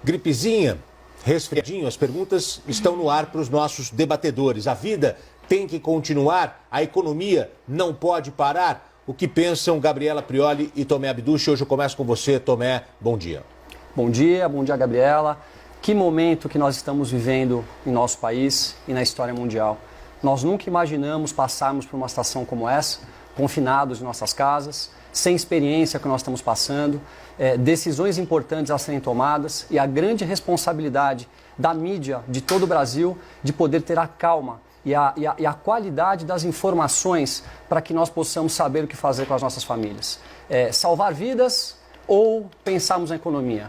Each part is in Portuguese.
Gripezinha, resfriadinho, as perguntas estão no ar para os nossos debatedores. A vida tem que continuar, a economia não pode parar. O que pensam Gabriela Prioli e Tomé Abduche? Hoje eu começo com você, Tomé. Bom dia. Bom dia, Gabriela. Que momento que nós estamos vivendo em nosso país e na história mundial. Nós nunca imaginamos passarmos por uma situação como essa, confinados em nossas casas, sem experiência que nós estamos passando, decisões importantes a serem tomadas e a grande responsabilidade da mídia de todo o Brasil de poder ter a calma e a qualidade das informações para que nós possamos saber o que fazer com as nossas famílias. Salvar vidas ou pensarmos na economia?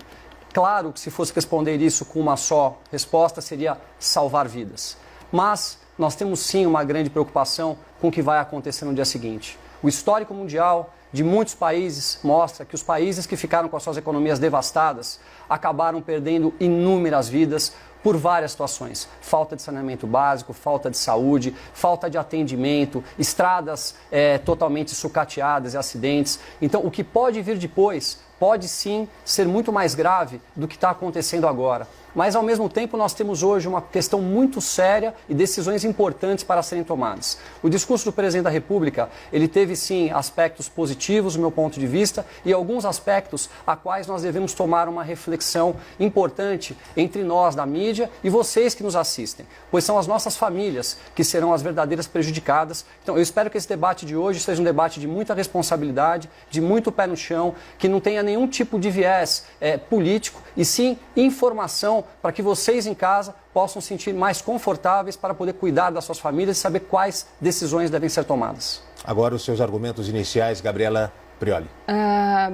Claro que se fosse responder isso com uma só resposta seria salvar vidas. Mas nós temos sim uma grande preocupação com o que vai acontecer no dia seguinte. O histórico mundial de muitos países mostra que os países que ficaram com as suas economias devastadas acabaram perdendo inúmeras vidas por várias situações. Falta de saneamento básico, falta de saúde, falta de atendimento, estradas totalmente sucateadas e acidentes. Então, o que pode vir depois pode sim ser muito mais grave do que está acontecendo agora. Mas, ao mesmo tempo, nós temos hoje uma questão muito séria e decisões importantes para serem tomadas. O discurso do presidente da República, ele teve, sim, aspectos positivos, do meu ponto de vista, e alguns aspectos a quais nós devemos tomar uma reflexão importante entre nós, da mídia, e vocês que nos assistem, pois são as nossas famílias que serão as verdadeiras prejudicadas. Então, eu espero que esse debate de hoje seja um debate de muita responsabilidade, de muito pé no chão, que não tenha nenhum tipo de viés político, e sim informação para que vocês em casa possam se sentir mais confortáveis para poder cuidar das suas famílias e saber quais decisões devem ser tomadas. Agora os seus argumentos iniciais, Gabriela Prioli.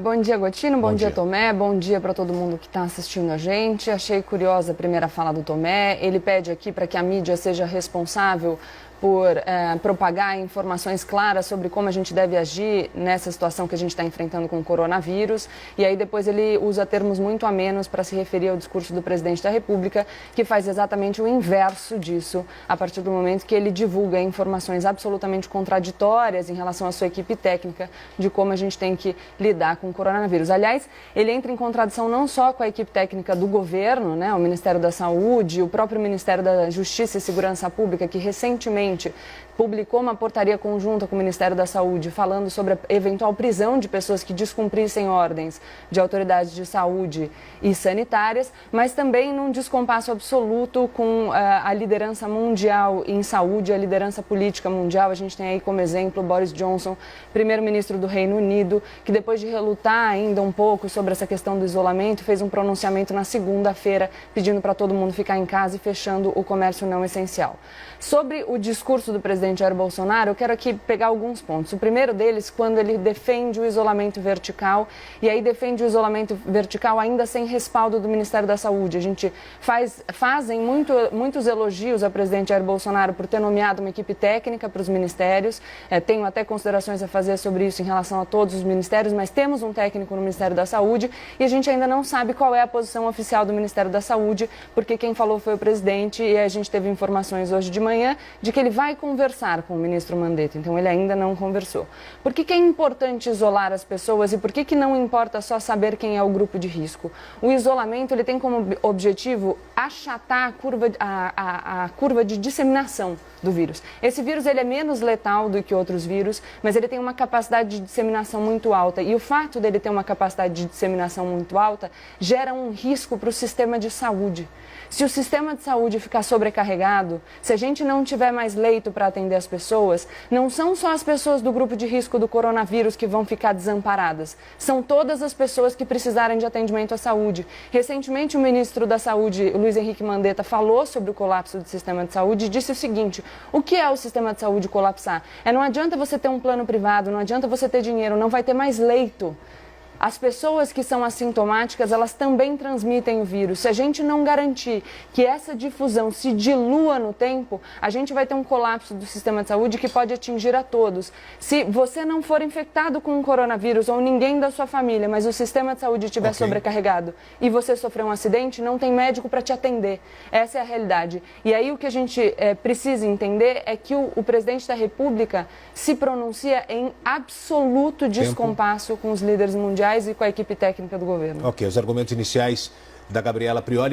Bom dia, Gotino. Bom dia, Tomé. Bom dia para todo mundo que está assistindo a gente. Achei curiosa a primeira fala do Tomé. Ele pede aqui para que a mídia seja responsável por propagar informações claras sobre como a gente deve agir nessa situação que a gente está enfrentando com o coronavírus. E aí depois ele usa termos muito amenos para se referir ao discurso do presidente da República, que faz exatamente o inverso disso, a partir do momento que ele divulga informações absolutamente contraditórias em relação à sua equipe técnica de como a gente tem que lidar com o coronavírus. Aliás, ele entra em contradição não só com a equipe técnica do governo, né, o Ministério da Saúde, o próprio Ministério da Justiça e Segurança Pública, que recentemente publicou uma portaria conjunta com o Ministério da Saúde falando sobre a eventual prisão de pessoas que descumprissem ordens de autoridades de saúde e sanitárias, mas também num descompasso absoluto com a liderança mundial em saúde, a liderança política mundial. A gente tem aí como exemplo Boris Johnson, primeiro-ministro do Reino Unido, que depois de relutar ainda um pouco sobre essa questão do isolamento, fez um pronunciamento na segunda-feira pedindo para todo mundo ficar em casa e fechando o comércio não essencial. Sobre o discurso do presidente Jair Bolsonaro, eu quero aqui pegar alguns pontos. O primeiro deles, quando ele defende o isolamento vertical, e aí defende o isolamento vertical ainda sem respaldo do Ministério da Saúde. A gente fazem muitos elogios ao presidente Jair Bolsonaro por ter nomeado uma equipe técnica para os ministérios. Tenho até considerações a fazer sobre isso em relação a todos os ministérios, mas temos um técnico no Ministério da Saúde e a gente ainda não sabe qual é a posição oficial do Ministério da Saúde, porque quem falou foi o presidente e a gente teve informações hoje de manhã de que ele vai conversar com o ministro Mandetta, então ele ainda não conversou. Por que é importante isolar as pessoas e por que não importa só saber quem é o grupo de risco? O isolamento ele tem como objetivo achatar a curva de disseminação do vírus. Esse vírus ele é menos letal do que outros vírus, mas ele tem uma capacidade de disseminação muito alta e o fato dele ter uma capacidade de disseminação muito alta gera um risco para o sistema de saúde. Se o sistema de saúde ficar sobrecarregado, se a gente não tiver mais leito para atender as pessoas, não são só as pessoas do grupo de risco do coronavírus que vão ficar desamparadas, são todas as pessoas que precisarem de atendimento à saúde. Recentemente, o ministro da Saúde, Luiz Henrique Mandetta, falou sobre o colapso do sistema de saúde e disse o seguinte: o que é o sistema de saúde colapsar? Não adianta você ter um plano privado, não adianta você ter dinheiro, não vai ter mais leito. As pessoas que são assintomáticas, elas também transmitem o vírus. Se a gente não garantir que essa difusão se dilua no tempo, a gente vai ter um colapso do sistema de saúde que pode atingir a todos. Se você não for infectado com o coronavírus ou ninguém da sua família, mas o sistema de saúde estiver sobrecarregado e você sofrer um acidente, não tem médico para te atender. Essa é a realidade. E aí o que a gente precisa entender é que o presidente da República se pronuncia em absoluto descompasso com os líderes mundiais e com a equipe técnica do governo. Ok, os argumentos iniciais da Gabriela Prioli.